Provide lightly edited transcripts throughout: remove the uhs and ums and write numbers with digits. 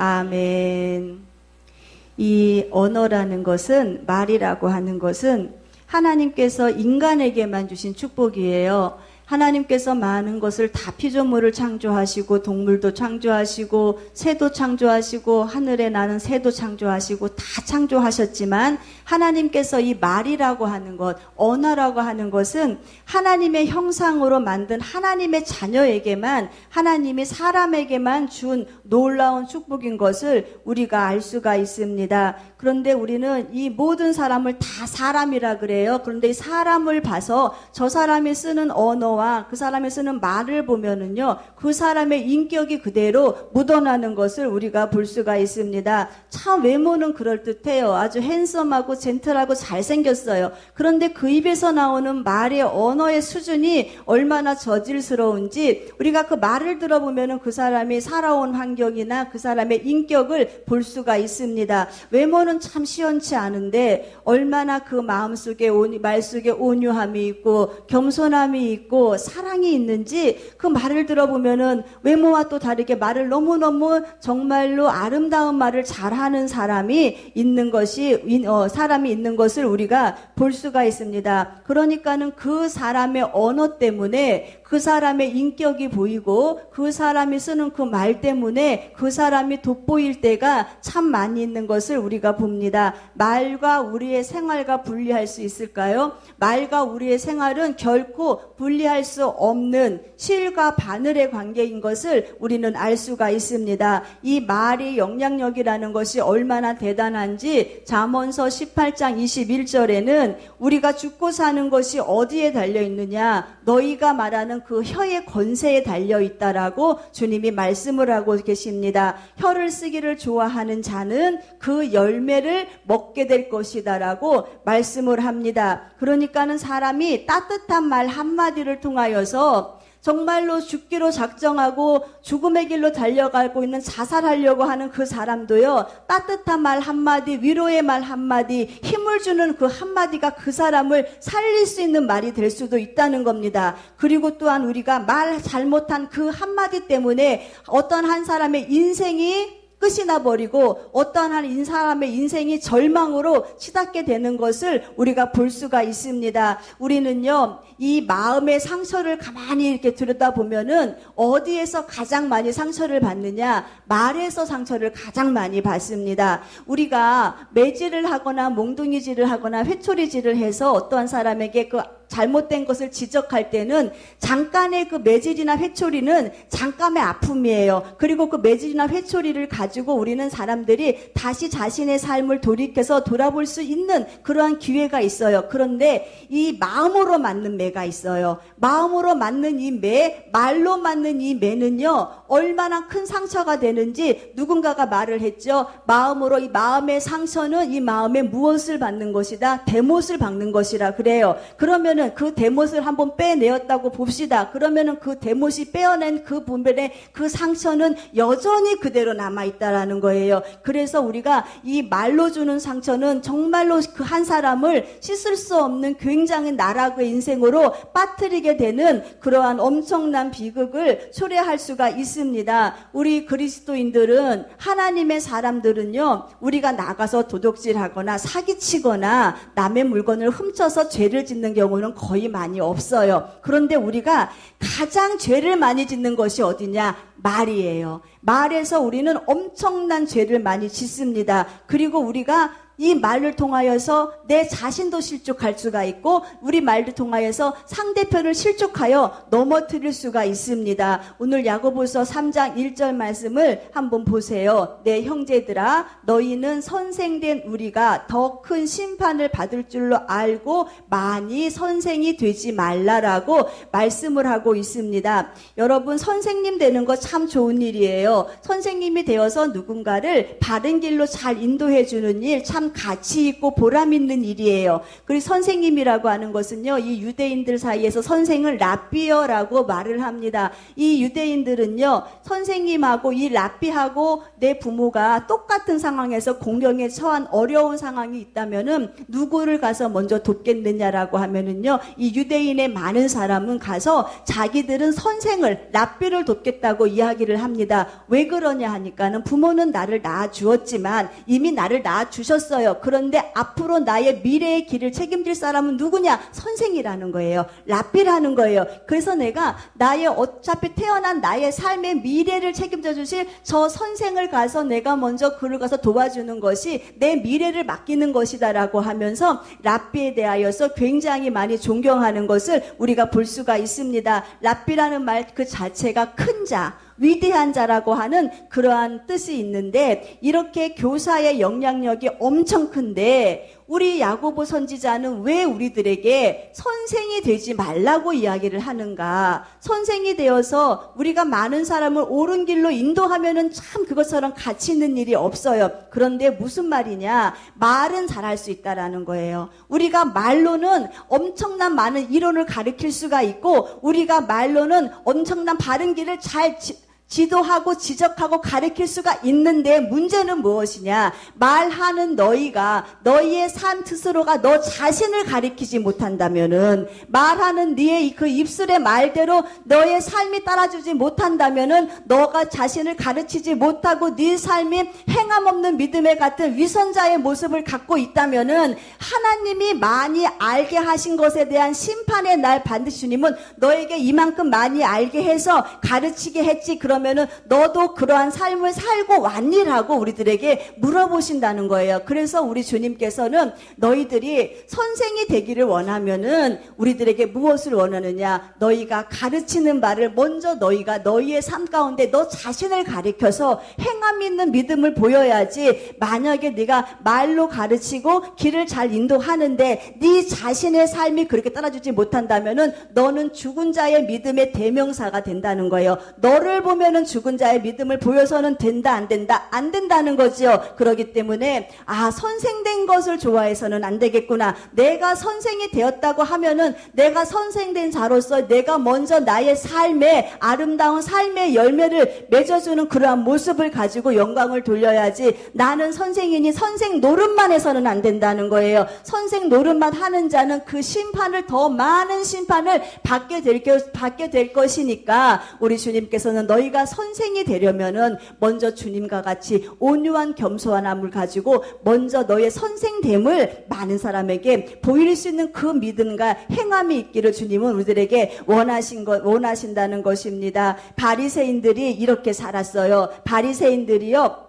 아멘. 이 언어라는 것은, 말이라고 하는 것은 하나님께서 인간에게만 주신 축복이에요. 하나님께서 많은 것을 다 피조물을 창조하시고 동물도 창조하시고 새도 창조하시고 하늘에 나는 새도 창조하시고 다 창조하셨지만 하나님께서 이 말이라고 하는 것, 언어라고 하는 것은 하나님의 형상으로 만든 하나님의 자녀에게만, 하나님이 사람에게만 준 놀라운 축복인 것을 우리가 알 수가 있습니다. 그런데 우리는 이 모든 사람을 다 사람이라 그래요. 그런데 이 사람을 봐서 저 사람이 쓰는 언어와 그 사람이 쓰는 말을 보면은요, 그 사람의 인격이 그대로 묻어나는 것을 우리가 볼 수가 있습니다. 참 외모는 그럴듯해요. 아주 핸섬하고 젠틀하고 잘생겼어요. 그런데 그 입에서 나오는 말의 언어의 수준이 얼마나 저질스러운지 우리가 그 말을 들어보면은 그 사람이 살아온 환경이나 그 사람의 인격을 볼 수가 있습니다. 외모는 참 시원치 않은데 얼마나 그 마음속에 말 속에 온유함이 있고 겸손함이 있고 사랑이 있는지 그 말을 들어보면은 외모와 또 다르게 말을 너무너무 정말로 아름다운 말을 잘하는 사람이 있는 것을 우리가 볼 수가 있습니다. 그러니까는 그 사람의 언어 때문에 그 사람의 인격이 보이고 그 사람이 쓰는 그 말 때문에 그 사람이 돋보일 때가 참 많이 있는 것을 우리가 봅니다. 말과 우리의 생활과 분리할 수 있을까요? 말과 우리의 생활은 결코 분리할 수 없는 실과 바늘의 관계인 것을 우리는 알 수가 있습니다. 이 말의 영향력이라는 것이 얼마나 대단한지 잠언서 18장 21절에는 우리가 죽고 사는 것이 어디에 달려있느냐, 너희가 말하는 그 혀의 권세에 달려있다라고 주님이 말씀을 하고 계십니다. 혀를 쓰기를 좋아하는 자는 그 열매를 먹게 될 것이다라고 말씀을 합니다. 그러니까는 사람이 따뜻한 말 한마디를 통하여서 정말로 죽기로 작정하고 죽음의 길로 달려가고 있는, 자살하려고 하는 그 사람도요, 따뜻한 말 한마디, 위로의 말 한마디, 힘을 주는 그 한마디가 그 사람을 살릴 수 있는 말이 될 수도 있다는 겁니다. 그리고 또한 우리가 말 잘못한 그 한마디 때문에 어떤 한 사람의 인생이 끝이 나버리고 어떠한 한 사람의 인생이 절망으로 치닫게 되는 것을 우리가 볼 수가 있습니다. 우리는요, 이 마음의 상처를 가만히 이렇게 들여다보면은 어디에서 가장 많이 상처를 받느냐? 말에서 상처를 가장 많이 받습니다. 우리가 매질을 하거나 몽둥이질을 하거나 회초리질을 해서 어떠한 사람에게 그 잘못된 것을 지적할 때는 잠깐의 그 매질이나 회초리는 잠깐의 아픔이에요. 그리고 그 매질이나 회초리를 가지고 우리는 사람들이 다시 자신의 삶을 돌이켜서 돌아볼 수 있는 그러한 기회가 있어요. 그런데 이 마음으로 맞는 매가 있어요. 마음으로 맞는 이 매, 말로 맞는 이 매는요, 얼마나 큰 상처가 되는지 누군가가 말을 했죠. 마음으로, 이 마음의 상처는 이 마음에 무엇을 받는 것이다? 대못을 받는 것이라 그래요. 그러면 그 대못을 한번 빼내었다고 봅시다. 그러면은 그 대못이 빼어낸 그 분별의 그 상처는 여전히 그대로 남아있다라는 거예요. 그래서 우리가 이 말로 주는 상처는 정말로 그 한 사람을 씻을 수 없는 굉장히 나락의 인생으로 빠뜨리게 되는 그러한 엄청난 비극을 초래할 수가 있습니다. 우리 그리스도인들은, 하나님의 사람들은요, 우리가 나가서 도둑질하거나 사기치거나 남의 물건을 훔쳐서 죄를 짓는 경우는 거의 많이 없어요. 그런데 우리가 가장 죄를 많이 짓는 것이 어디냐? 말이에요. 말에서 우리는 엄청난 죄를 많이 짓습니다. 그리고 우리가 이 말을 통하여서 내 자신도 실족할 수가 있고 우리 말을 통하여서 상대편을 실족하여 넘어뜨릴 수가 있습니다. 오늘 야고보서 3장 1절 말씀을 한번 보세요. 내 형제들아, 너희는 선생된 우리가 더 큰 심판을 받을 줄로 알고 많이 선생이 되지 말라라고 말씀을 하고 있습니다. 여러분, 선생님 되는 거 참 좋은 일이에요. 선생님이 되어서 누군가를 바른 길로 잘 인도해 주는 일 참 참 가치 있고 보람 있는 일이에요. 그리고 선생님이라고 하는 것은요, 이 유대인들 사이에서 선생을 랍비어라고 말을 합니다. 이 유대인들은요, 선생님하고 이 랍비하고 내 부모가 똑같은 상황에서 공경에 처한 어려운 상황이 있다면은 누구를 가서 먼저 돕겠느냐라고 하면은요, 이 유대인의 많은 사람은 가서 자기들은 선생을, 랍비를 돕겠다고 이야기를 합니다. 왜 그러냐 하니까는 부모는 나를 낳아 주었지만 이미 나를 낳아 주셨어요. 그런데 앞으로 나의 미래의 길을 책임질 사람은 누구냐? 선생이라는 거예요. 랍비라는 거예요. 그래서 내가 나의 어차피 태어난 나의 삶의 미래를 책임져 주실 저 선생을 가서 내가 먼저 그를 가서 도와주는 것이 내 미래를 맡기는 것이다라고 하면서 랍비에 대하여서 굉장히 많이 존경하는 것을 우리가 볼 수가 있습니다. 랍비라는 말 그 자체가 큰 자, 위대한 자라고 하는 그러한 뜻이 있는데, 이렇게 교사의 영향력이 엄청 큰데 우리 야고보 선지자는 왜 우리들에게 선생이 되지 말라고 이야기를 하는가? 선생이 되어서 우리가 많은 사람을 옳은 길로 인도하면은 참 그것처럼 가치 있는 일이 없어요. 그런데 무슨 말이냐? 말은 잘할 수 있다라는 거예요. 우리가 말로는 엄청난 많은 이론을 가르칠 수가 있고, 우리가 말로는 엄청난 바른 길을 잘 지도하고 지적하고 가르칠 수가 있는데, 문제는 무엇이냐? 말하는 너희가 너희의 삶 스스로가 너 자신을 가르치지 못한다면은, 말하는 네의 그 입술의 말대로 너의 삶이 따라주지 못한다면은, 너가 자신을 가르치지 못하고 네 삶이 행함 없는 믿음의 같은 위선자의 모습을 갖고 있다면은, 하나님이 많이 알게 하신 것에 대한 심판의 날 반드시 주님은 너에게 이만큼 많이 알게 해서 가르치게 했지, 그러면은 너도 그러한 삶을 살고 왔니라고 우리들에게 물어보신다는 거예요. 그래서 우리 주님께서는 너희들이 선생이 되기를 원하면은 우리들에게 무엇을 원하느냐? 너희가 가르치는 바를 먼저 너희가 너희의 삶 가운데 너 자신을 가르쳐서 행함 있는 믿음을 보여야지. 만약에 네가 말로 가르치고 길을 잘 인도하는데 네 자신의 삶이 그렇게 따라주지 못한다면은 너는 죽은 자의 믿음의 대명사가 된다는 거예요. 너를 보면 보면은 죽은 자의 믿음을 보여서는 된다, 안 된다? 안 된다는 거죠. 그렇기 때문에 선생된 것을 좋아해서는 안 되겠구나. 내가 선생이 되었다고 하면은 내가 선생된 자로서 내가 먼저 나의 삶에 아름다운 삶의 열매를 맺어주는 그러한 모습을 가지고 영광을 돌려야지. 나는 선생이니 선생 노릇만 해서는 안 된다는 거예요. 선생 노릇만 하는 자는 그 심판을, 더 많은 심판을 받게 될 것이니까 우리 주님께서는 너희가 선생이 되려면은 먼저 주님과 같이 온유한 겸손함을 가지고 먼저 너의 선생됨을 많은 사람에게 보일 수 있는 그 믿음과 행함이 있기를 주님은 우리들에게 원하신다는 것입니다. 바리새인들이 이렇게 살았어요. 바리새인들이요,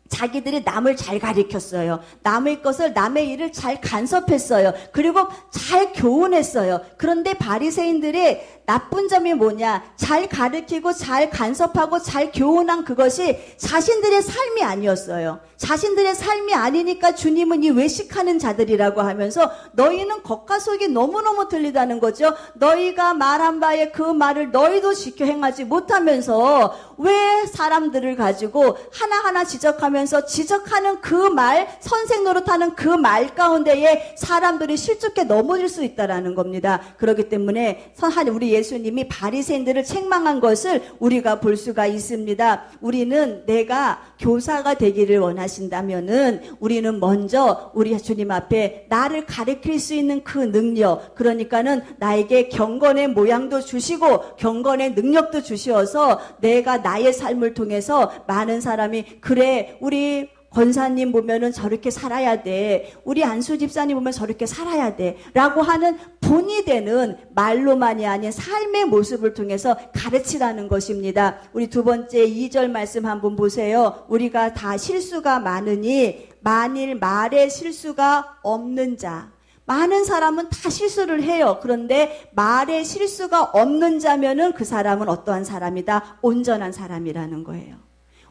자기들이 남을 잘 가르쳤어요. 남의 것을, 남의 일을 잘 간섭했어요. 그리고 잘 교훈했어요. 그런데 바리새인들의 나쁜 점이 뭐냐? 잘 가르치고 잘 간섭하고 잘 교훈한 그것이 자신들의 삶이 아니었어요. 자신들의 삶이 아니니까 주님은 이 외식하는 자들이라고 하면서 너희는 겉과 속이 너무너무 틀리다는 거죠. 너희가 말한 바에 그 말을 너희도 지켜 행하지 못하면서 왜 사람들을 가지고 하나하나 지적하는 그 말, 선생 노릇하는 그 말 가운데에 사람들이 실족해 넘어질 수 있다라는 겁니다. 그렇기 때문에 우리 예수님이 바리새인들을 책망한 것을 우리가 볼 수가 있습니다. 우리는 내가 교사가 되기를 원하신다면은 우리는 먼저 우리 주님 앞에 나를 가르칠 수 있는 그 능력, 그러니까는 나에게 경건의 모양도 주시고 경건의 능력도 주시어서 내가 나의 삶을 통해서 많은 사람이 그래, 우리 권사님 보면은 저렇게 살아야 돼. 우리 안수 집사님 보면 저렇게 살아야 돼. 라고 하는 본이 되는 말로만이 아닌 삶의 모습을 통해서 가르치라는 것입니다. 우리 두 번째 2절 말씀 한번 보세요. 우리가 다 실수가 많으니 만일 말에 실수가 없는 자. 많은 사람은 다 실수를 해요. 그런데 말에 실수가 없는 자면은 그 사람은 어떠한 사람이다? 온전한 사람이라는 거예요.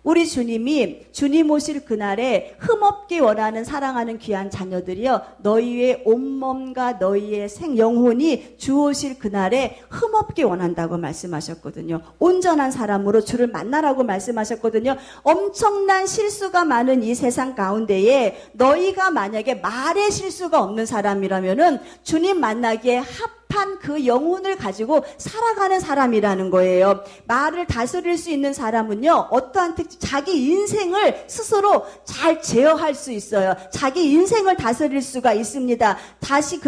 우리 주님이 주님 오실 그날에 흠없기 원하는 사랑하는 귀한 자녀들이여 너희의 온몸과 너희의 영혼이 주 오실 그날에 흠없기 원한다고 말씀하셨거든요. 온전한 사람으로 주를 만나라고 말씀하셨거든요. 엄청난 실수가 많은 이 세상 가운데에 너희가 만약에 말에 실수가 없는 사람이라면은 주님 만나기에 합한 그 영혼을 가지고 살아가는 사람이라는 거예요. 말을 다스릴 수 있는 사람은요, 어떠한 특징, 자기 인생을 스스로 잘 제어할 수 있어요. 자기 인생을 다스릴 수가 있습니다.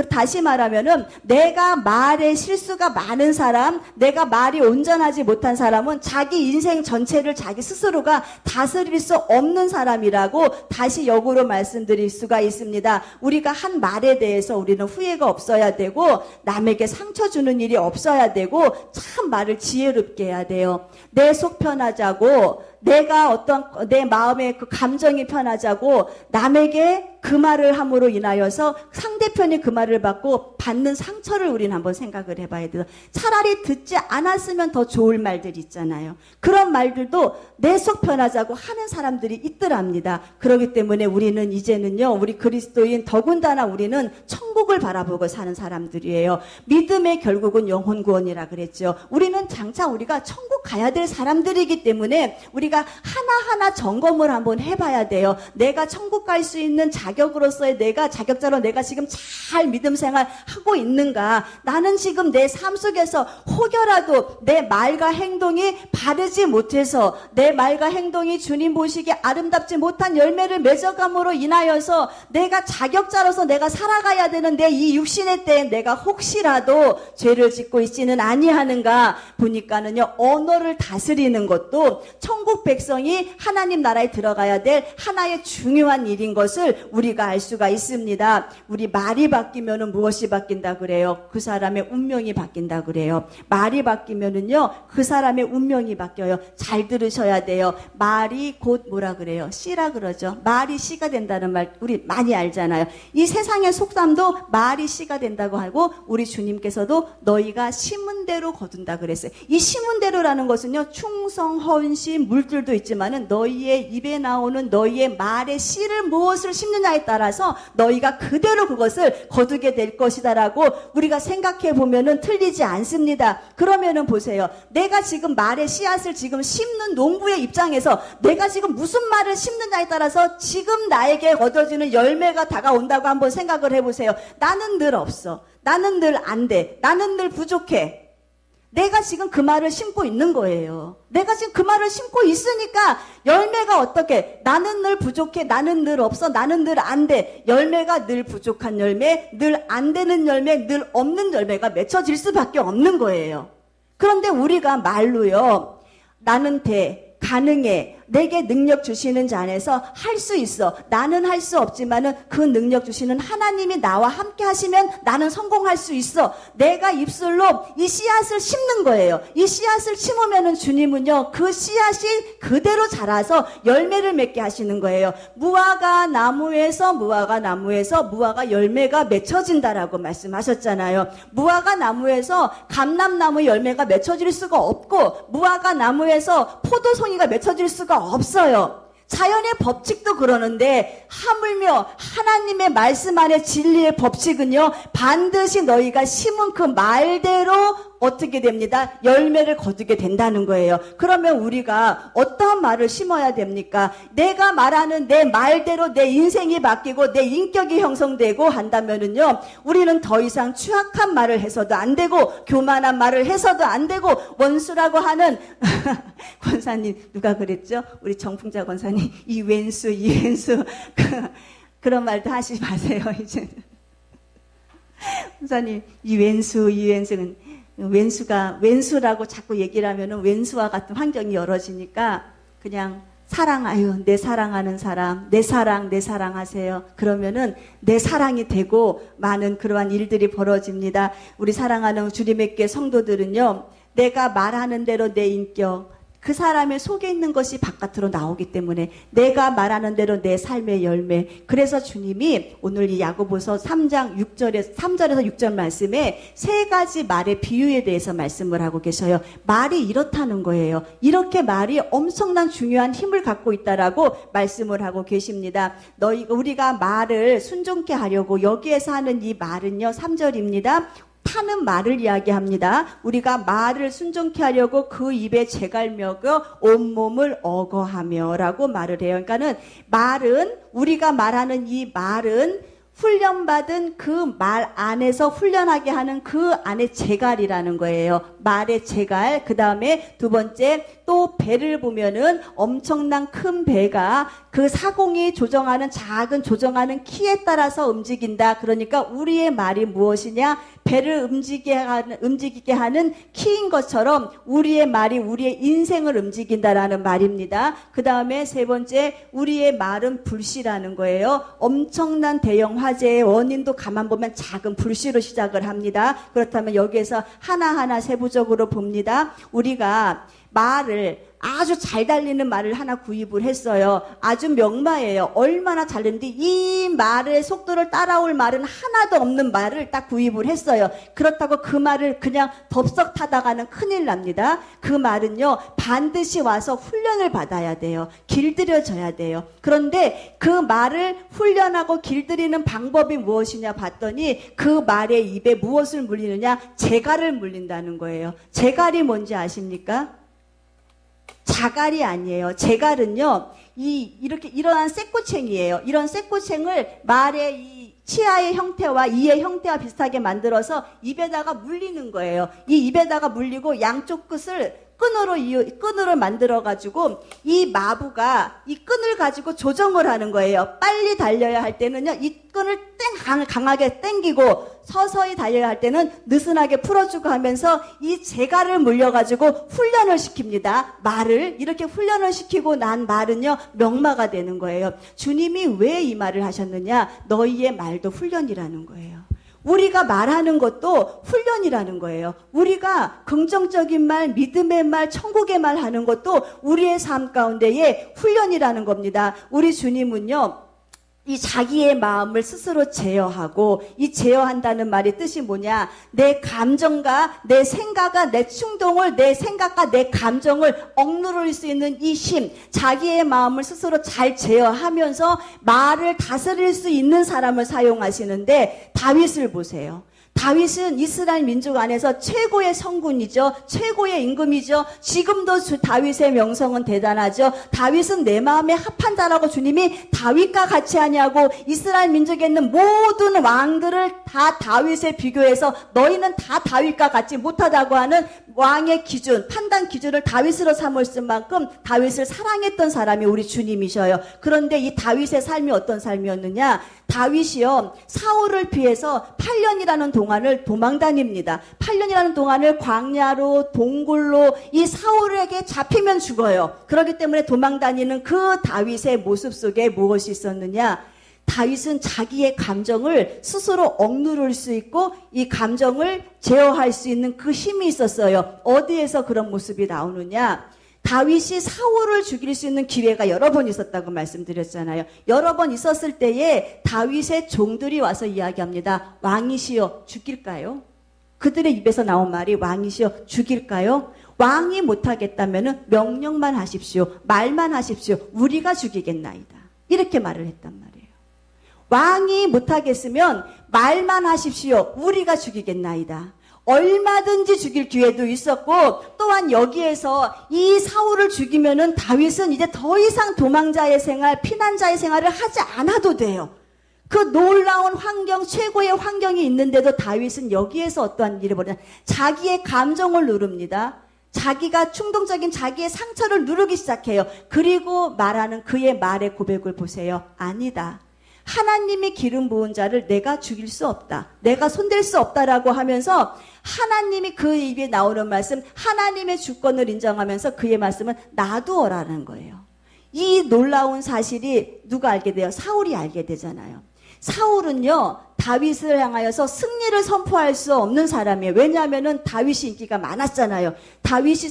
다시 말하면은, 내가 말에 실수가 많은 사람, 내가 말이 온전하지 못한 사람은 자기 인생 전체를 자기 스스로가 다스릴 수 없는 사람이라고 다시 역으로 말씀드릴 수가 있습니다. 우리가 한 말에 대해서 우리는 후회가 없어야 되고, 남에게 상처 주는 일이 없어야 되고, 참 말을 지혜롭게 해야 돼요. 내 속 편하자고, 내가 내 마음의 그 감정이 편하자고 남에게 그 말을 함으로 인하여서 상대편이 그 말을 받고 받는 상처를 우리는 한번 생각을 해봐야 돼요. 차라리 듣지 않았으면 더 좋을 말들이 있잖아요. 그런 말들도 내 속 편하자고 하는 사람들이 있더랍니다. 그렇기 때문에 우리는 이제는요, 우리 그리스도인 더군다나 우리는 천국을 바라보고 사는 사람들이에요. 믿음의 결국은 영혼 구원이라 그랬죠. 우리는 장차 우리가 천국 가야 될 사람들이기 때문에 우리가 하나하나 점검을 한번 해봐야 돼요. 내가 천국 갈 수 있는 자격으로서의 자격자로 내가 지금 잘 믿음 생활 하고 있는가? 나는 지금 내 삶 속에서 혹여라도 내 말과 행동이 바르지 못해서 내 말과 행동이 주님 보시기에 아름답지 못한 열매를 맺어감으로 인하여서 내가 자격자로서 내가 살아가야 되는 내 이 육신의 때에 내가 혹시라도 죄를 짓고 있지는 아니하는가 보니까는요, 언어를 다스리는 것도 천국 백성이 하나님 나라에 들어가야 될 하나의 중요한 일인 것을 우리가 알 수가 있습니다. 우리 말이 바뀌면은 무엇이 바뀐다 그래요? 그 사람의 운명이 바뀐다 그래요. 말이 바뀌면은요, 그 사람의 운명이 바뀌어요. 잘 들으셔야 돼요. 말이 곧 뭐라 그래요? 씨라 그러죠. 말이 씨가 된다는 말 우리 많이 알잖아요. 이 세상의 속담도 말이 씨가 된다고 하고, 우리 주님께서도 너희가 심은 대로 거둔다 그랬어요. 이 심은 대로라는 것은요, 충성, 헌신, 물들도 있지만은 너희의 입에 나오는 너희의 말의 씨를 무엇을 심느냐에 따라서 너희가 그대로 그것을 거두게 될 것이다라고 우리가 생각해 보면은 틀리지 않습니다. 그러면은 보세요. 내가 지금 말의 씨앗을 지금 심는 농부의 입장에서 내가 지금 무슨 말을 심느냐에 따라서 지금 나에게 얻어지는 열매가 다가온다고 한번 생각을 해보세요. 나는 늘 없어. 나는 늘 안 돼. 나는 늘 부족해. 내가 지금 그 말을 심고 있는 거예요. 내가 지금 그 말을 심고 있으니까 열매가 어떻게? 나는 늘 부족해, 나는 늘 없어, 나는 늘 안 돼. 열매가 늘 부족한 열매, 늘 안 되는 열매, 늘 없는 열매가 맺혀질 수밖에 없는 거예요. 그런데 우리가 말로요, 나는 돼, 가능해, 내게 능력 주시는 자 안에서 할 수 있어. 나는 할 수 없지만은 그 능력 주시는 하나님이 나와 함께 하시면 나는 성공할 수 있어. 내가 입술로 이 씨앗을 심는 거예요. 이 씨앗을 심으면은 주님은요, 그 씨앗이 그대로 자라서 열매를 맺게 하시는 거예요. 무화과 나무에서 무화과 열매가 맺혀진다라고 말씀하셨잖아요. 무화과 나무에서 감람나무 열매가 맺혀질 수가 없고, 무화과 나무에서 포도송이가 맺혀질 수가 없어요. 자연의 법칙도 그러는데 하물며 하나님의 말씀 안에 진리의 법칙은요, 반드시 너희가 심은 그 말대로 어떻게 됩니다? 열매를 거두게 된다는 거예요. 그러면 우리가 어떠한 말을 심어야 됩니까? 내가 말하는 내 말대로 내 인생이 바뀌고 내 인격이 형성되고 한다면은요, 우리는 더 이상 추악한 말을 해서도 안 되고 교만한 말을 해서도 안 되고, 원수라고 하는 권사님 누가 그랬죠? 우리 정풍자 권사님, 이 왼수 그런 말도 하지 마세요. 이제 권사님, 이 왼수는 왼수라고 자꾸 얘기를 하면은 왼수와 같은 환경이 열어지니까 그냥 내 사랑하는 사람, 내 사랑하세요. 그러면은 내 사랑이 되고 많은 그러한 일들이 벌어집니다. 우리 사랑하는 주님의 께 성도들은요, 내가 말하는 대로 내 인격, 그 사람의 속에 있는 것이 바깥으로 나오기 때문에 내가 말하는 대로 내 삶의 열매. 그래서 주님이 오늘 이 야고보서 3장 6절에서 3절에서 6절 말씀에 세 가지 말의 비유에 대해서 말씀을 하고 계셔요. 말이 이렇다는 거예요. 이렇게 말이 엄청난 중요한 힘을 갖고 있다라고 말씀을 하고 계십니다. 우리가 말을 순종케 하려고 여기에서 하는 이 말은요, 3절입니다. 타는 말을 이야기합니다. 우리가 말을 순종케 하려고 그 입에 재갈 먹여 온몸을 어거하며 라고 말을 해요. 그러니까는 말은, 우리가 말하는 이 말은 훈련받은 그 말 안에서 훈련하게 하는 그 안에 재갈이라는 거예요. 말의 재갈. 그 다음에 두 번째, 또 배를 보면은 엄청난 큰 배가 그 사공이 조정하는 작은 조정하는 키에 따라서 움직인다. 그러니까 우리의 말이 무엇이냐? 배를 움직이게 하는 키인 것처럼 우리의 말이 우리의 인생을 움직인다라는 말입니다. 그 다음에 세 번째, 우리의 말은 불씨라는 거예요. 엄청난 대형 화재의 원인도 가만 보면 작은 불씨로 시작을 합니다. 그렇다면 여기에서 하나하나 세부적으로 봅니다. 우리가 말을 아주 잘 달리는 말을 하나 구입을 했어요. 아주 명마예요. 얼마나 잘 달리는데 이 말의 속도를 따라올 말은 하나도 없는 말을 딱 구입을 했어요. 그렇다고 그 말을 그냥 덥석 타다가는 큰일 납니다. 그 말은요, 반드시 와서 훈련을 받아야 돼요. 길들여져야 돼요. 그런데 그 말을 훈련하고 길들이는 방법이 무엇이냐 봤더니 그 말의 입에 무엇을 물리느냐? 재갈을 물린다는 거예요. 재갈이 뭔지 아십니까? 자갈이 아니에요. 재갈은요, 이렇게 일어난 쇠꼬챙이에요. 이런 쇠꼬챙을 말의 이 치아의 형태와 이의 형태와 비슷하게 만들어서 입에다가 물리는 거예요. 이 입에다가 물리고 양쪽 끝을 끈으로 만들어가지고 이 마부가 이 끈을 가지고 조정을 하는 거예요. 빨리 달려야 할 때는요, 이 끈을 강하게 당기고 서서히 달려야 할 때는 느슨하게 풀어주고 하면서 이 재갈을 물려가지고 훈련을 시킵니다. 말을 이렇게 훈련을 시키고 난 말은요, 명마가 되는 거예요. 주님이 왜 이 말을 하셨느냐? 너희의 말도 훈련이라는 거예요. 우리가 말하는 것도 훈련이라는 거예요. 우리가 긍정적인 말, 믿음의 말, 천국의 말 하는 것도 우리의 삶 가운데의 훈련이라는 겁니다. 우리 주님은요, 이 자기의 마음을 스스로 제어하고, 이 제어한다는 말의 뜻이 뭐냐? 내 감정과 내 생각과 내 충동을, 내 생각과 내 감정을 억누를 수 있는 이 힘, 자기의 마음을 스스로 잘 제어하면서 말을 다스릴 수 있는 사람을 사용하시는데, 다윗을 보세요. 다윗은 이스라엘 민족 안에서 최고의 성군이죠. 최고의 임금이죠. 지금도 다윗의 명성은 대단하죠. 다윗은 내 마음에 합한 자라고 주님이 다윗과 같이 하냐고, 이스라엘 민족에 있는 모든 왕들을 다 다윗에 비교해서 너희는 다 다윗과 같이 못하다고 하는 왕의 기준, 판단 기준을 다윗으로 삼을 만큼 다윗을 사랑했던 사람이 우리 주님이셔요. 그런데 이 다윗의 삶이 어떤 삶이었느냐? 다윗이요, 사울을 피해서 8년이라는 동안을 도망다닙니다. 8년이라는 동안을 광야로, 동굴로 이 사울에게 잡히면 죽어요. 그렇기 때문에 도망다니는 그 다윗의 모습 속에 무엇이 있었느냐? 다윗은 자기의 감정을 스스로 억누를 수 있고 이 감정을 제어할 수 있는 그 힘이 있었어요. 어디에서 그런 모습이 나오느냐? 다윗이 사울을 죽일 수 있는 기회가 여러 번 있었다고 말씀드렸잖아요. 여러 번 있었을 때에 다윗의 종들이 와서 이야기합니다. 왕이시여 죽일까요? 그들의 입에서 나온 말이 왕이시여 죽일까요? 왕이 못하겠다면 명령만 하십시오. 말만 하십시오. 우리가 죽이겠나이다. 이렇게 말을 했단 말이에요. 왕이 못하겠으면 말만 하십시오. 우리가 죽이겠나이다. 얼마든지 죽일 기회도 있었고, 또한 여기에서 이 사울을 죽이면은 다윗은 이제 더 이상 도망자의 생활, 피난자의 생활을 하지 않아도 돼요. 그 놀라운 환경, 최고의 환경이 있는데도 다윗은 여기에서 어떠한 일을 벌이냐? 자기의 감정을 누릅니다. 자기가 충동적인 자기의 상처를 누르기 시작해요. 그리고 말하는 그의 말의 고백을 보세요. 아니다. 하나님의 기름 부은 자를 내가 죽일 수 없다. 내가 손댈 수 없다라고 하면서 하나님이 그 입에 나오는 말씀, 하나님의 주권을 인정하면서 그의 말씀은 놔두어라는 거예요. 이 놀라운 사실이 누가 알게 돼요? 사울이 알게 되잖아요. 사울은요, 다윗을 향하여서 승리를 선포할 수 없는 사람이에요. 왜냐하면은 다윗이 인기가 많았잖아요. 다윗이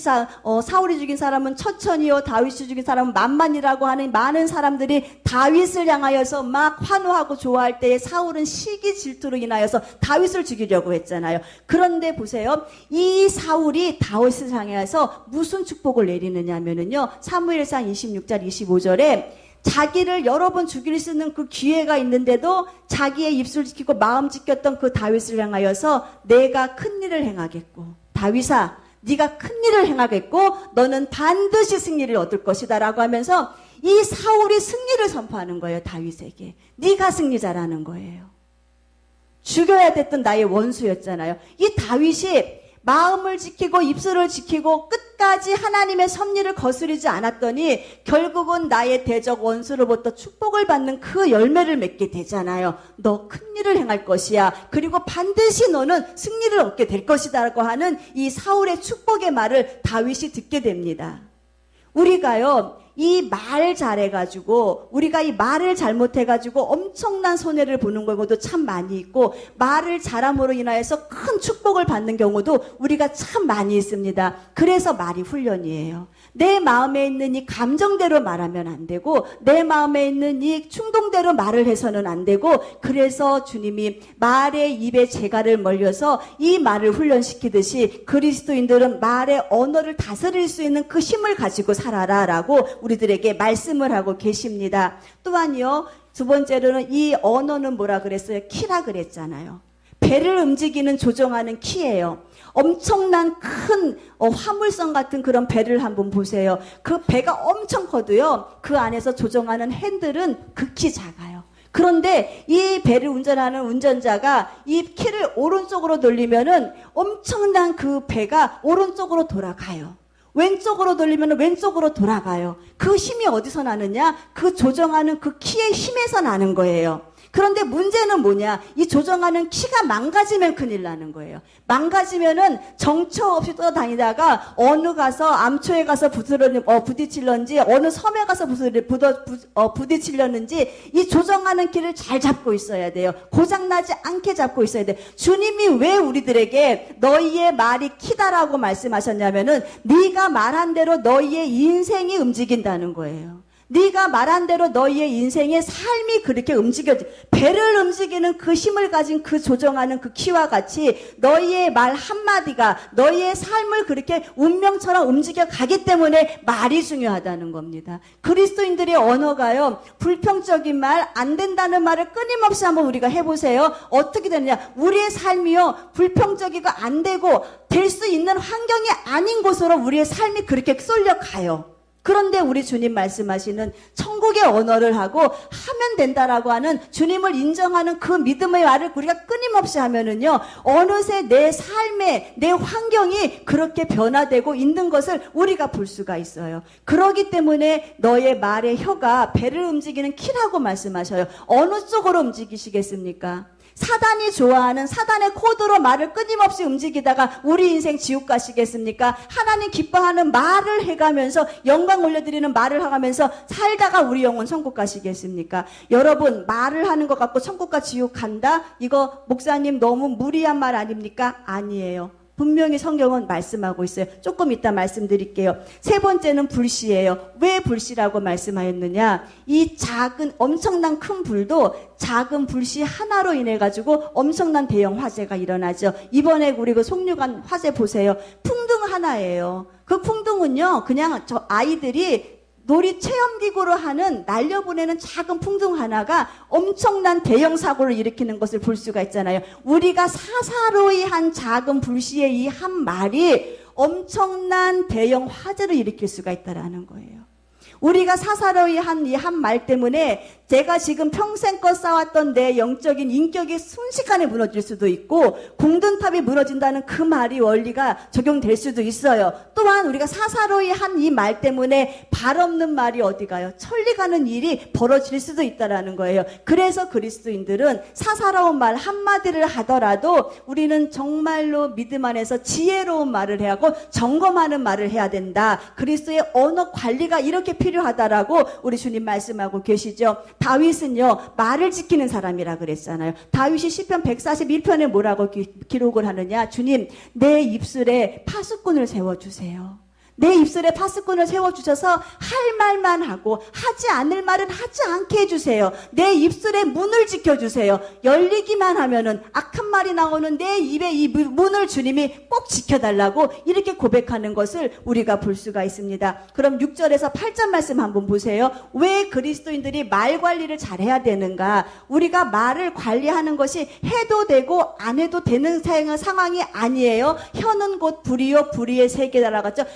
사울이 죽인 사람은 천천히요, 다윗이 죽인 사람은 만만이라고 하는 많은 사람들이 다윗을 향하여서 막 환호하고 좋아할 때에 사울은 시기 질투로 인하여서 다윗을 죽이려고 했잖아요. 그런데 보세요, 이 사울이 다윗을 향해서 무슨 축복을 내리느냐 하면은요, 사무엘상 26장 25절에 자기를 여러 번 죽일 수 있는 그 기회가 있는데도 자기의 입술 지키고 마음 지켰던 그 다윗을 향하여서 내가 큰 일을 행하겠고, 다윗아 네가 큰 일을 행하겠고 너는 반드시 승리를 얻을 것이다 라고 하면서 이 사울이 승리를 선포하는 거예요. 다윗에게 네가 승리자라는 거예요. 죽여야 됐던 나의 원수였잖아요. 이 다윗이 마음을 지키고 입술을 지키고 끝까지 하나님의 섭리를 거스르지 않았더니 결국은 나의 대적 원수로부터 축복을 받는 그 열매를 맺게 되잖아요. 너 큰일을 행할 것이야. 그리고 반드시 너는 승리를 얻게 될 것이다 라고 하는 이 사울의 축복의 말을 다윗이 듣게 됩니다. 우리가요, 이 말 잘해가지고, 우리가 이 말을 잘못해가지고 엄청난 손해를 보는 경우도 참 많이 있고, 말을 잘함으로 인하여서 큰 축복을 받는 경우도 우리가 참 많이 있습니다. 그래서 말이 훈련이에요. 내 마음에 있는 이 감정대로 말하면 안 되고, 내 마음에 있는 이 충동대로 말을 해서는 안 되고, 그래서 주님이 말의 입에 재갈을 멀려서 이 말을 훈련시키듯이 그리스도인들은 말의 언어를 다스릴 수 있는 그 힘을 가지고 살아라라고 우리들에게 말씀을 하고 계십니다. 또한요, 두 번째로는 이 언어는 뭐라 그랬어요? 키라 그랬잖아요. 배를 움직이는 조종하는 키예요. 엄청난 큰 화물선 같은 그런 배를 한번 보세요. 그 배가 엄청 커도요, 그 안에서 조종하는 핸들은 극히 작아요. 그런데 이 배를 운전하는 운전자가 이 키를 오른쪽으로 돌리면은 엄청난 그 배가 오른쪽으로 돌아가요. 왼쪽으로 돌리면 왼쪽으로 돌아가요. 그 힘이 어디서 나느냐? 그 조정하는 그 키의 힘에서 나는 거예요. 그런데 문제는 뭐냐? 이 조정하는 키가 망가지면 큰일 나는 거예요. 망가지면은 정처 없이 떠다니다가 어느 가서 암초에 가서 부딪힐런지 어느 섬에 가서 부딪힐렸는지 이 조정하는 키를 잘 잡고 있어야 돼요. 고장나지 않게 잡고 있어야 돼요. 주님이 왜 우리들에게 너희의 말이 키다라고 말씀하셨냐면은 네가 말한 대로 너희의 인생이 움직인다는 거예요. 네가 말한 대로 너희의 인생의 삶이 그렇게 움직여져, 배를 움직이는 그 힘을 가진 그 조정하는 그 키와 같이 너희의 말 한마디가 너희의 삶을 그렇게 운명처럼 움직여 가기 때문에 말이 중요하다는 겁니다. 그리스도인들의 언어가요, 불평적인 말, 안 된다는 말을 끊임없이 한번 우리가 해보세요. 어떻게 되느냐? 우리의 삶이요, 불평적이고 안 되고 될 수 있는 환경이 아닌 곳으로 우리의 삶이 그렇게 쏠려가요. 그런데 우리 주님 말씀하시는 천국의 언어를 하고 하면 된다라고 하는 주님을 인정하는 그 믿음의 말을 우리가 끊임없이 하면은요, 어느새 내 삶에 내 환경이 그렇게 변화되고 있는 것을 우리가 볼 수가 있어요. 그렇기 때문에 너의 말의 혀가 배를 움직이는 키라고 말씀하셔요. 어느 쪽으로 움직이시겠습니까? 사단이 좋아하는 사단의 코드로 말을 끊임없이 움직이다가 우리 인생 지옥 가시겠습니까? 하나님 기뻐하는 말을 해가면서 영광 올려드리는 말을 하면서 살다가 우리 영혼 천국 가시겠습니까? 여러분, 말을 하는 것 같고 천국과 지옥 간다? 이거 목사님 너무 무리한 말 아닙니까? 아니에요. 분명히 성경은 말씀하고 있어요. 조금 이따 말씀드릴게요. 세 번째는 불씨예요. 왜 불씨라고 말씀하였느냐? 이 작은 엄청난 큰 불도 작은 불씨 하나로 인해 가지고 엄청난 대형 화재가 일어나죠. 이번에 우리 그 송유관 화재 보세요. 풍등 하나예요. 그 풍등은요, 그냥 저 아이들이 놀이 체험기구로 하는 날려보내는 작은 풍등 하나가 엄청난 대형 사고를 일으키는 것을 볼 수가 있잖아요. 우리가 사사로이 한 작은 불씨의 이 한 말이 엄청난 대형 화재를 일으킬 수가 있다라는 거예요. 우리가 사사로이 한 이 한 말 때문에 제가 지금 평생껏 쌓았던 내 영적인 인격이 순식간에 무너질 수도 있고 공든탑이 무너진다는 그 말이 원리가 적용될 수도 있어요. 또한 우리가 사사로이 한 이 말 때문에 발 없는 말이 어디 가요? 천리 가는 일이 벌어질 수도 있다라는 거예요. 그래서 그리스도인들은 사사로운 말 한마디를 하더라도 우리는 정말로 믿음 안에서 지혜로운 말을 해야 하고 점검하는 말을 해야 된다. 그리스도의 언어 관리가 이렇게 필요하다라고 우리 주님 말씀하고 계시죠. 다윗은요, 말을 지키는 사람이라 그랬잖아요. 다윗이 시편 141편에 뭐라고 기록을 하느냐? 주님, 내 입술에 파수꾼을 세워주세요. 내 입술에 파수꾼을 세워주셔서 할 말만 하고 하지 않을 말은 하지 않게 해주세요. 내 입술에 문을 지켜주세요. 열리기만 하면은 악한 말이 나오는 내 입의 이 문을 주님이 꼭 지켜달라고 이렇게 고백하는 것을 우리가 볼 수가 있습니다. 그럼 6절에서 8절 말씀 한번 보세요. 왜 그리스도인들이 말 관리를 잘해야 되는가? 우리가 말을 관리하는 것이 해도 되고 안 해도 되는 상황이 아니에요. 혀는 곧 불이요 불의의 세계다라고 했죠.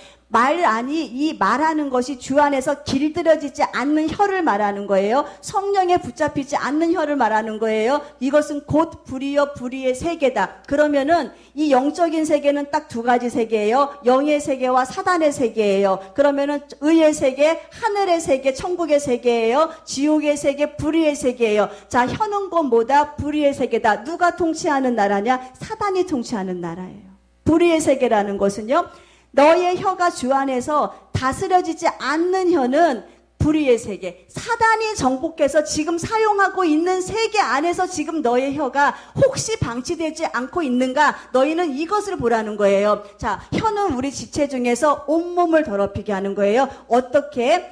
이 말하는 것이 주 안에서 길들여지지 않는 혀를 말하는 거예요. 성령에 붙잡히지 않는 혀를 말하는 거예요. 이것은 곧 불이요 불의의 세계다. 그러면은 이 영적인 세계는 딱 두 가지 세계예요. 영의 세계와 사단의 세계예요. 그러면은 의의 세계, 하늘의 세계, 천국의 세계예요. 지옥의 세계, 불의의 세계예요. 자, 혀는 곧 뭐다? 불의의 세계다. 누가 통치하는 나라냐? 사단이 통치하는 나라예요. 불의의 세계라는 것은요, 너의 혀가 주 안에서 다스려지지 않는 혀는 불의의 세계, 사단이 정복해서 지금 사용하고 있는 세계 안에서 지금 너의 혀가 혹시 방치되지 않고 있는가? 너희는 이것을 보라는 거예요. 자, 혀는 우리 지체 중에서 온몸을 더럽히게 하는 거예요. 어떻게?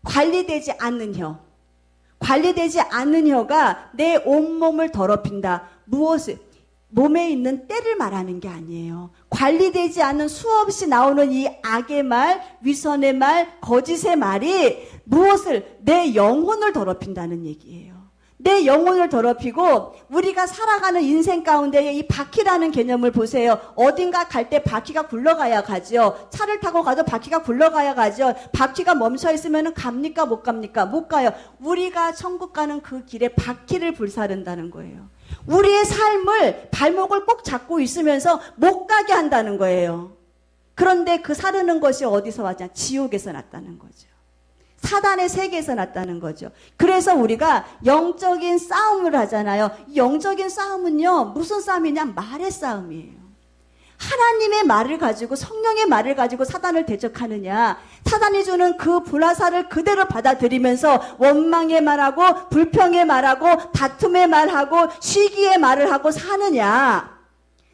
관리되지 않는 혀. 관리되지 않는 혀가 내 온몸을 더럽힌다. 무엇을? 몸에 있는 때를 말하는 게 아니에요. 관리되지 않는 수없이 나오는 이 악의 말, 위선의 말, 거짓의 말이 무엇을? 내 영혼을 더럽힌다는 얘기예요. 내 영혼을 더럽히고 우리가 살아가는 인생 가운데에 이 바퀴라는 개념을 보세요. 어딘가 갈 때 바퀴가 굴러가야 가죠. 차를 타고 가도 바퀴가 굴러가야 가죠. 바퀴가 멈춰 있으면 갑니까? 못 갑니까? 못 가요. 우리가 천국 가는 그 길에 바퀴를 불사른다는 거예요. 우리의 삶을 발목을 꼭 잡고 있으면서 못 가게 한다는 거예요. 그런데 그 사르는 것이 어디서 왔냐? 지옥에서 났다는 거죠. 사단의 세계에서 났다는 거죠. 그래서 우리가 영적인 싸움을 하잖아요. 이 영적인 싸움은요, 무슨 싸움이냐? 말의 싸움이에요. 하나님의 말을 가지고, 성령의 말을 가지고 사단을 대적하느냐? 사단이 주는 그 불화살을 그대로 받아들이면서 원망의 말하고, 불평의 말하고, 다툼의 말하고, 시기의 말을 하고 사느냐?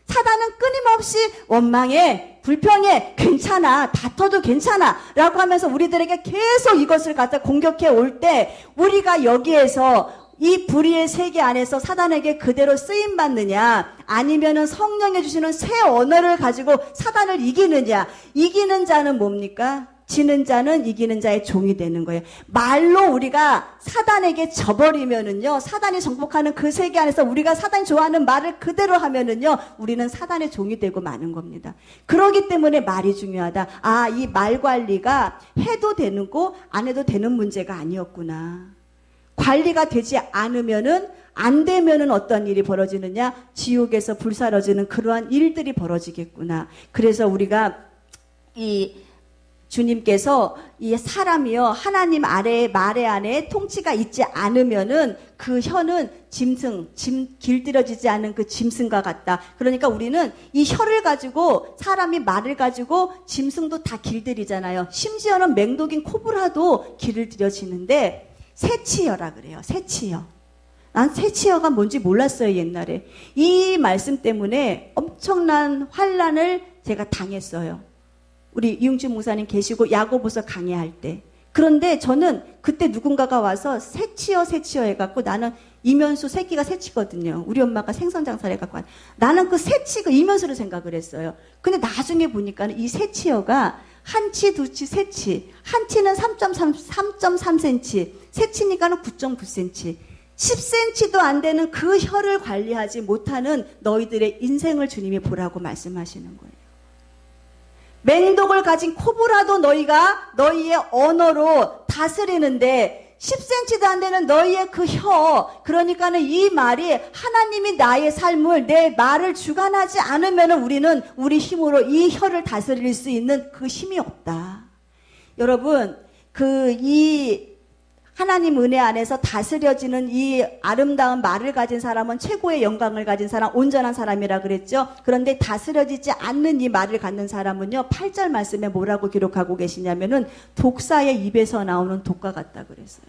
사단은 끊임없이 원망해, 불평해, 괜찮아, 다퉈도 괜찮아 라고 하면서 우리들에게 계속 이것을 갖다 공격해 올 때, 우리가 여기에서 이 불의의 세계 안에서 사단에게 그대로 쓰임받느냐, 아니면은 성령이 주시는 새 언어를 가지고 사단을 이기느냐. 이기는 자는 뭡니까? 지는 자는 이기는 자의 종이 되는 거예요. 말로 우리가 사단에게 져버리면은요, 사단이 정복하는 그 세계 안에서 우리가 사단이 좋아하는 말을 그대로 하면은요, 우리는 사단의 종이 되고 마는 겁니다. 그렇기 때문에 말이 중요하다. 아, 이 말 관리가 해도 되는 거, 안 해도 되는 문제가 아니었구나. 관리가 되지 않으면은, 안 되면은 어떤 일이 벌어지느냐? 지옥에서 불사러지는 그러한 일들이 벌어지겠구나. 그래서 우리가 주님께서 이 사람이요, 하나님 아래의 말의 안에 통치가 있지 않으면은 그 혀는 길들여지지 않은 그 짐승과 같다. 그러니까 우리는 이 혀를 가지고, 사람이 말을 가지고 짐승도 다 길들이잖아요. 심지어는 맹독인 코브라도 길들여지는데, 새치여라 그래요. 새치여. 난 새치여가 뭔지 몰랐어요, 옛날에. 이 말씀 때문에 엄청난 환난을 제가 당했어요. 우리 이용준 목사님 계시고 야고보서 강의할 때. 그런데 저는 그때 누군가가 와서 새치여 해갖고, 나는 이면수 새끼가 새치거든요. 우리 엄마가 생선장사를 해갖고 나는 그 새치, 그 이면수를 생각을 했어요. 근데 나중에 보니까는 이 새치여가 한치, 두치, 세치. 한치는 3.3cm, 세치니까는 9.9cm. 10cm도 안 되는 그 혀를 관리하지 못하는 너희들의 인생을 주님이 보라고 말씀하시는 거예요. 맹독을 가진 코브라도 너희가 너희의 언어로 다스리는데 10cm도 안 되는 너희의 그 혀, 그러니까는 이 말이 하나님이 나의 삶을, 내 말을 주관하지 않으면 우리는 우리 힘으로 이 혀를 다스릴 수 있는 그 힘이 없다. 여러분, 이 하나님 은혜 안에서 다스려지는 이 아름다운 말을 가진 사람은 최고의 영광을 가진 사람, 온전한 사람이라 그랬죠. 그런데 다스려지지 않는 이 말을 갖는 사람은요, 8절 말씀에 뭐라고 기록하고 계시냐면은 독사의 입에서 나오는 독과 같다 그랬어요.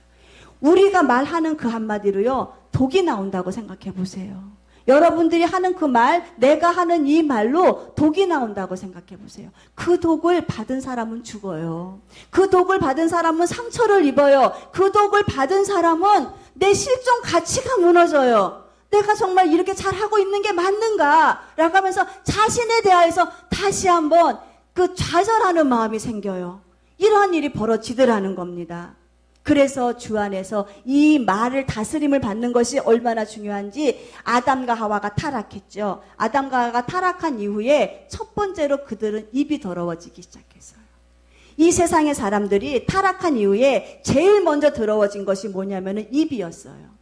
우리가 말하는 그 한마디로요, 독이 나온다고 생각해 보세요. 여러분들이 하는 그 말, 내가 하는 이 말로 독이 나온다고 생각해 보세요. 그 독을 받은 사람은 죽어요. 그 독을 받은 사람은 상처를 입어요. 그 독을 받은 사람은 내 실존 가치가 무너져요. 내가 정말 이렇게 잘하고 있는 게 맞는가? 라고 하면서 자신에 대하여서 다시 한번 그 좌절하는 마음이 생겨요. 이러한 일이 벌어지더라는 겁니다. 그래서 주 안에서 이 말을 다스림을 받는 것이 얼마나 중요한지 아담과 하와가 타락했죠. 아담과 하와가 타락한 이후에 첫 번째로 그들은 입이 더러워지기 시작했어요. 이 세상의 사람들이 타락한 이후에 제일 먼저 더러워진 것이 뭐냐면은 입이었어요.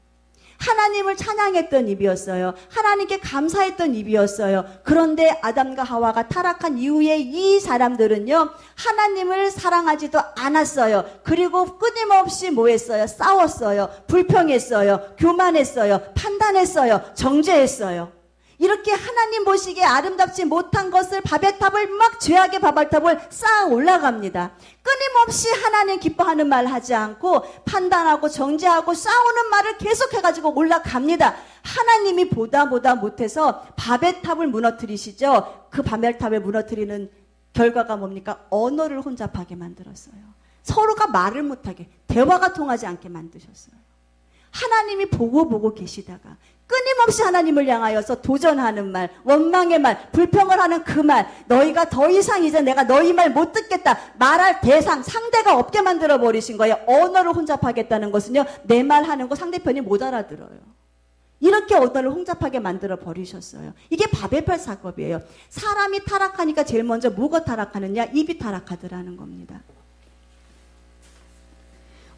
하나님을 찬양했던 입이었어요. 하나님께 감사했던 입이었어요. 그런데 아담과 하와가 타락한 이후에 이 사람들은요, 하나님을 사랑하지도 않았어요. 그리고 끊임없이 뭐 했어요? 싸웠어요. 불평했어요. 교만했어요. 판단했어요. 정죄했어요. 이렇게 하나님 보시기에 아름답지 못한 것을 바벨탑을 막 죄악의 바벨탑을 쌓아 올라갑니다. 끊임없이 하나님 기뻐하는 말 하지 않고 판단하고 정죄하고 싸우는 말을 계속해가지고 올라갑니다. 하나님이 보다 못해서 바벨탑을 무너뜨리시죠. 그 바벨탑을 무너뜨리는 결과가 뭡니까? 언어를 혼잡하게 만들었어요. 서로가 말을 못하게, 대화가 통하지 않게 만드셨어요. 하나님이 보고 계시다가 끊임없이 하나님을 향하여서 도전하는 말, 원망의 말, 불평을 하는 그 말, 너희가 더 이상 이제 내가 너희 말 못 듣겠다, 말할 대상, 상대가 없게 만들어 버리신 거예요. 언어를 혼잡하겠다는 것은요, 내 말 하는 거 상대편이 못 알아들어요. 이렇게 언어를 혼잡하게 만들어 버리셨어요. 이게 바벨탑 사건이에요. 사람이 타락하니까 제일 먼저 뭐가 타락하느냐? 입이 타락하더라는 겁니다.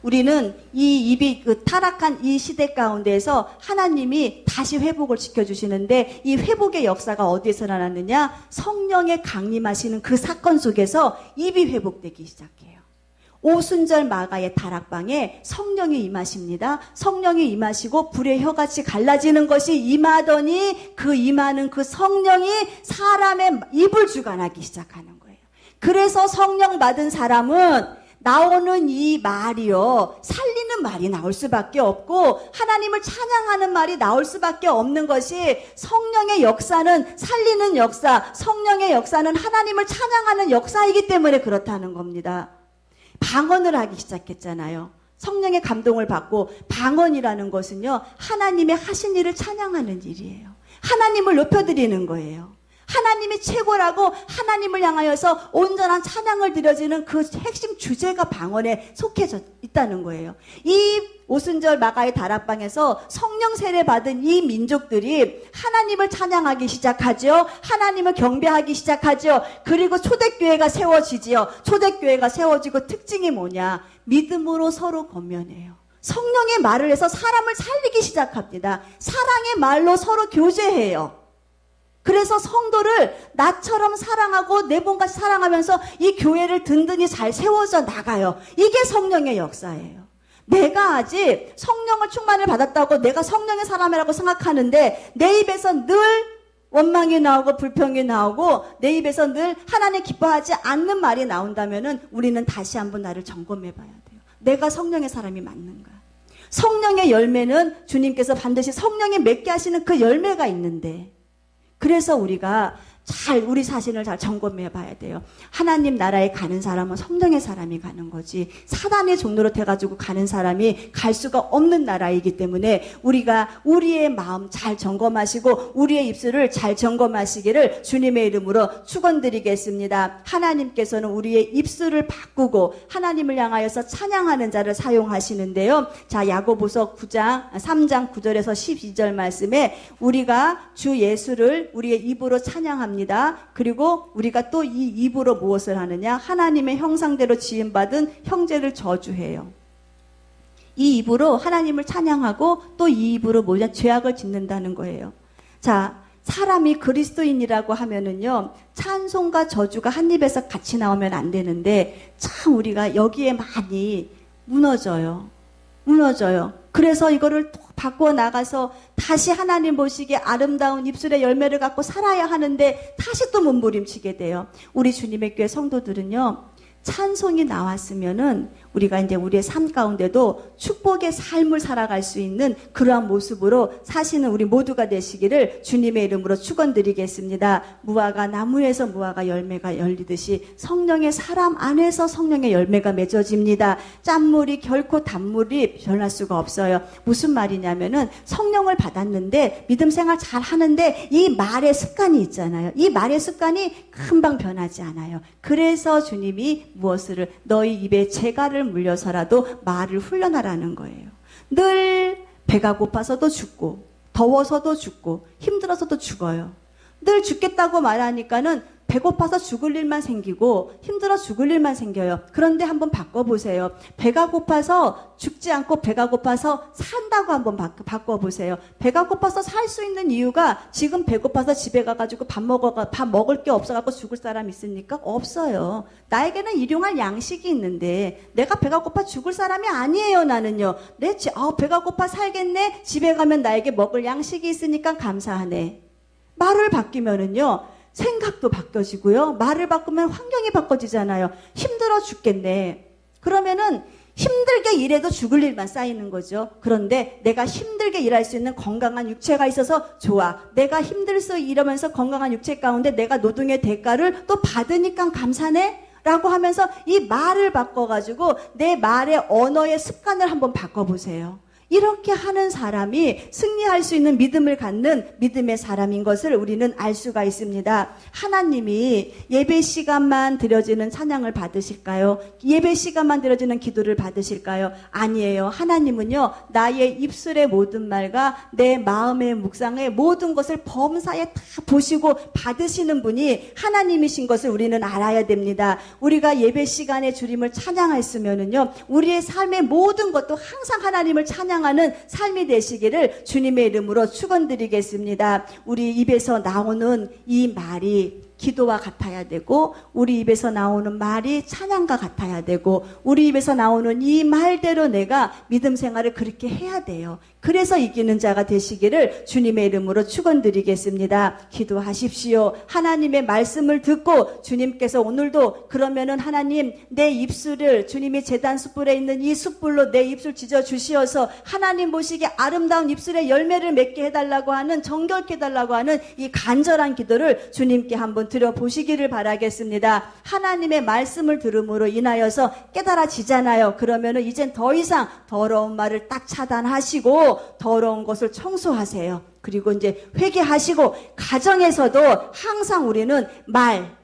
우리는 이 입이 타락한 이 시대 가운데에서 하나님이 다시 회복을 시켜주시는데, 이 회복의 역사가 어디에서 일어났느냐? 성령의 강림하시는 그 사건 속에서 입이 회복되기 시작해요. 오순절 마가의 다락방에 성령이 임하십니다. 성령이 임하시고 불의 혀같이 갈라지는 것이 임하더니 그 임하는 그 성령이 사람의 입을 주관하기 시작하는 거예요. 그래서 성령 받은 사람은 나오는 이 말이요, 살리는 말이 나올 수밖에 없고 하나님을 찬양하는 말이 나올 수밖에 없는 것이, 성령의 역사는 살리는 역사, 성령의 역사는 하나님을 찬양하는 역사이기 때문에 그렇다는 겁니다. 방언을 하기 시작했잖아요. 성령의 감동을 받고, 방언이라는 것은요, 하나님의 하신 일을 찬양하는 일이에요. 하나님을 높여드리는 거예요. 하나님이 최고라고 하나님을 향하여서 온전한 찬양을 드려지는 그 핵심 주제가 방언에 속해져 있다는 거예요. 이 오순절 마가의 다락방에서 성령 세례 받은 이 민족들이 하나님을 찬양하기 시작하죠. 하나님을 경배하기 시작하죠. 그리고 초대교회가 세워지지요. 초대교회가 세워지고 특징이 뭐냐? 믿음으로 서로 권면해요. 성령의 말을 해서 사람을 살리기 시작합니다. 사랑의 말로 서로 교제해요. 그래서 성도를 나처럼 사랑하고 내 몸같이 사랑하면서 이 교회를 든든히 잘 세워져 나가요. 이게 성령의 역사예요. 내가 아직 성령을 충만을 받았다고 내가 성령의 사람이라고 생각하는데 내 입에서 늘 원망이 나오고 불평이 나오고 내 입에서 늘 하나님 기뻐하지 않는 말이 나온다면은 우리는 다시 한번 나를 점검해 봐야 돼요. 내가 성령의 사람이 맞는가? 성령의 열매는 주님께서 반드시 성령이 맺게 하시는 그 열매가 있는데, 그래서 우리가 우리 자신을 잘 점검해 봐야 돼요. 하나님 나라에 가는 사람은 성령의 사람이 가는 거지, 사단의 종로로 돼가지고 가는 사람이 갈 수가 없는 나라이기 때문에 우리가 우리의 마음 잘 점검하시고 우리의 입술을 잘 점검하시기를 주님의 이름으로 축원드리겠습니다. 하나님께서는 우리의 입술을 바꾸고 하나님을 향하여서 찬양하는 자를 사용하시는데요. 자, 야고보서 3장 9절에서 12절 말씀에 우리가 주 예수를 우리의 입으로 찬양합니다. 그리고 우리가 또 이 입으로 무엇을 하느냐? 하나님의 형상대로 지음받은 형제를 저주해요. 이 입으로 하나님을 찬양하고 또 이 입으로 뭐냐? 죄악을 짓는다는 거예요. 자, 사람이 그리스도인이라고 하면은요, 찬송과 저주가 한 입에서 같이 나오면 안 되는데 참 우리가 여기에 많이 무너져요. 그래서 이거를 바꿔 나가서 다시 하나님 보시기에 아름다운 입술의 열매를 갖고 살아야 하는데 다시 또 몸부림치게 돼요. 우리 주님의 교회 성도들은요, 찬송이 나왔으면은 우리가 이제 우리의 삶 가운데도 축복의 삶을 살아갈 수 있는 그러한 모습으로 사시는 우리 모두가 되시기를 주님의 이름으로 축원드리겠습니다. 무화과 나무에서 무화과 열매가 열리듯이 성령의 사람 안에서 성령의 열매가 맺어집니다. 짠물이 결코 단물이 변할 수가 없어요. 무슨 말이냐면은 성령을 받았는데 믿음 생활 잘 하는데 이 말의 습관이 있잖아요. 이 말의 습관이 금방 변하지 않아요. 그래서 주님이 무엇을 너희 입에 재갈을 물려서라도 말을 훈련하라는 거예요. 늘 배가 고파서도 죽고 더워서도 죽고 힘들어서도 죽어요. 늘 죽겠다고 말하니까는 배고파서 죽을 일만 생기고 힘들어 죽을 일만 생겨요. 그런데 한번 바꿔보세요. 배가 고파서 죽지 않고 배가 고파서 산다고 한번 바꿔보세요. 배가 고파서 살 수 있는 이유가 지금 배고파서 집에 가가지고 밥 먹을 게 없어갖고 죽을 사람 있습니까? 없어요. 나에게는 일용할 양식이 있는데 내가 배가 고파 죽을 사람이 아니에요. 나는요. 배가 고파 살겠네. 집에 가면 나에게 먹을 양식이 있으니까 감사하네. 말을 바뀌면은요. 생각도 바뀌어지고요. 말을 바꾸면 환경이 바꿔지잖아요. 힘들어 죽겠네. 그러면은 힘들게 일해도 죽을 일만 쌓이는 거죠. 그런데 내가 힘들게 일할 수 있는 건강한 육체가 있어서 좋아. 내가 힘들서 일하면서 건강한 육체 가운데 내가 노동의 대가를 또 받으니까 감사네? 라고 하면서 이 말을 바꿔가지고 내 말의 언어의 습관을 한번 바꿔보세요. 이렇게 하는 사람이 승리할 수 있는 믿음을 갖는 믿음의 사람인 것을 우리는 알 수가 있습니다. 하나님이 예배 시간만 드려지는 찬양을 받으실까요? 예배 시간만 드려지는 기도를 받으실까요? 아니에요. 하나님은요, 나의 입술의 모든 말과 내 마음의 묵상의 모든 것을 범사에 다 보시고 받으시는 분이 하나님이신 것을 우리는 알아야 됩니다. 우리가 예배 시간에 주님을 찬양했으면은요, 우리의 삶의 모든 것도 항상 하나님을 찬양하는 삶이 되시기를 주님의 이름으로 축원드리겠습니다. 우리 입에서 나오는 이 말이 기도와 같아야 되고 우리 입에서 나오는 말이 찬양과 같아야 되고 우리 입에서 나오는 이 말대로 내가 믿음 생활을 그렇게 해야 돼요. 그래서 이기는 자가 되시기를 주님의 이름으로 축원드리겠습니다. 기도하십시오. 하나님의 말씀을 듣고 주님께서 오늘도 그러면은 하나님 내 입술을 주님이 제단 숯불에 있는 이 숯불로 내 입술 지져 주시어서 하나님 보시기에 아름다운 입술의 열매를 맺게 해달라고 하는 정결케 해달라고 하는 이 간절한 기도를 주님께 한번 드려보시기를 바라겠습니다. 하나님의 말씀을 들음으로 인하여서 깨달아지잖아요. 그러면은 이젠 더 이상 더러운 말을 딱 차단하시고 더러운 것을 청소하세요. 그리고 이제 회개하시고 가정에서도 항상 우리는 말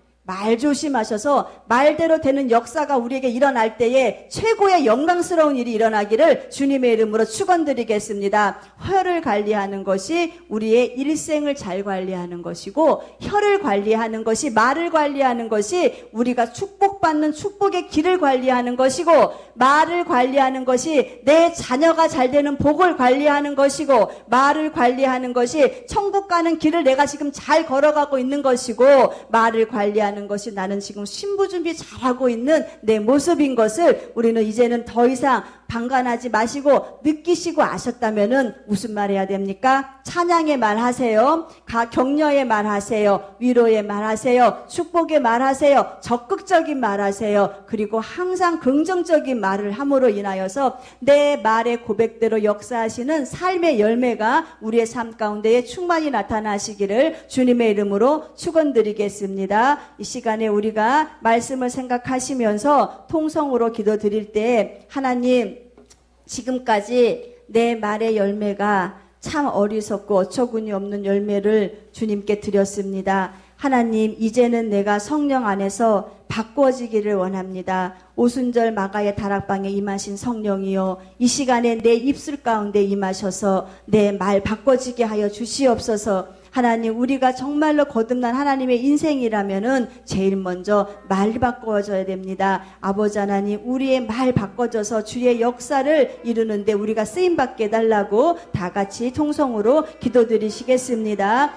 조심하셔서 말대로 되는 역사가 우리에게 일어날 때에 최고의 영광스러운 일이 일어나기를 주님의 이름으로 축원드리겠습니다. 혀를 관리하는 것이 우리의 일생을 잘 관리하는 것이고 혀를 관리하는 것이 말을 관리하는 것이 우리가 축복받는 축복의 길을 관리하는 것이고 말을 관리하는 것이 내 자녀가 잘 되는 복을 관리하는 것이고 말을 관리하는 것이 천국 가는 길을 내가 지금 잘 걸어가고 있는 것이고 말을 관리하는 것이 나는 지금 신부 준비 잘하고 있는 내 모습인 것을 우리는 이제는 더 이상 방관하지 마시고 느끼시고 아셨다면은 무슨 말 해야 됩니까? 찬양의 말 하세요. 격려의 말 하세요. 위로의 말 하세요. 축복의 말 하세요. 적극적인 말 하세요. 그리고 항상 긍정적인 말을 함으로 인하여서 내 말의 고백대로 역사하시는 삶의 열매가 우리의 삶 가운데에 충만히 나타나시기를 주님의 이름으로 축원드리겠습니다. 이 시간에 우리가 말씀을 생각하시면서 통성으로 기도드릴 때 하나님 지금까지 내 말의 열매가 참 어리석고 어처구니 없는 열매를 주님께 드렸습니다. 하나님 이제는 내가 성령 안에서 바꿔지기를 원합니다. 오순절 마가의 다락방에 임하신 성령이여 이 시간에 내 입술 가운데 임하셔서 내 말 바꿔지게 하여 주시옵소서. 하나님 우리가 정말로 거듭난 하나님의 인생이라면은 제일 먼저 말 바꿔줘야 됩니다. 아버지 하나님 우리의 말 바꿔줘서 주의 역사를 이루는데 우리가 쓰임받게 해달라고 다 같이 통성으로 기도드리시겠습니다.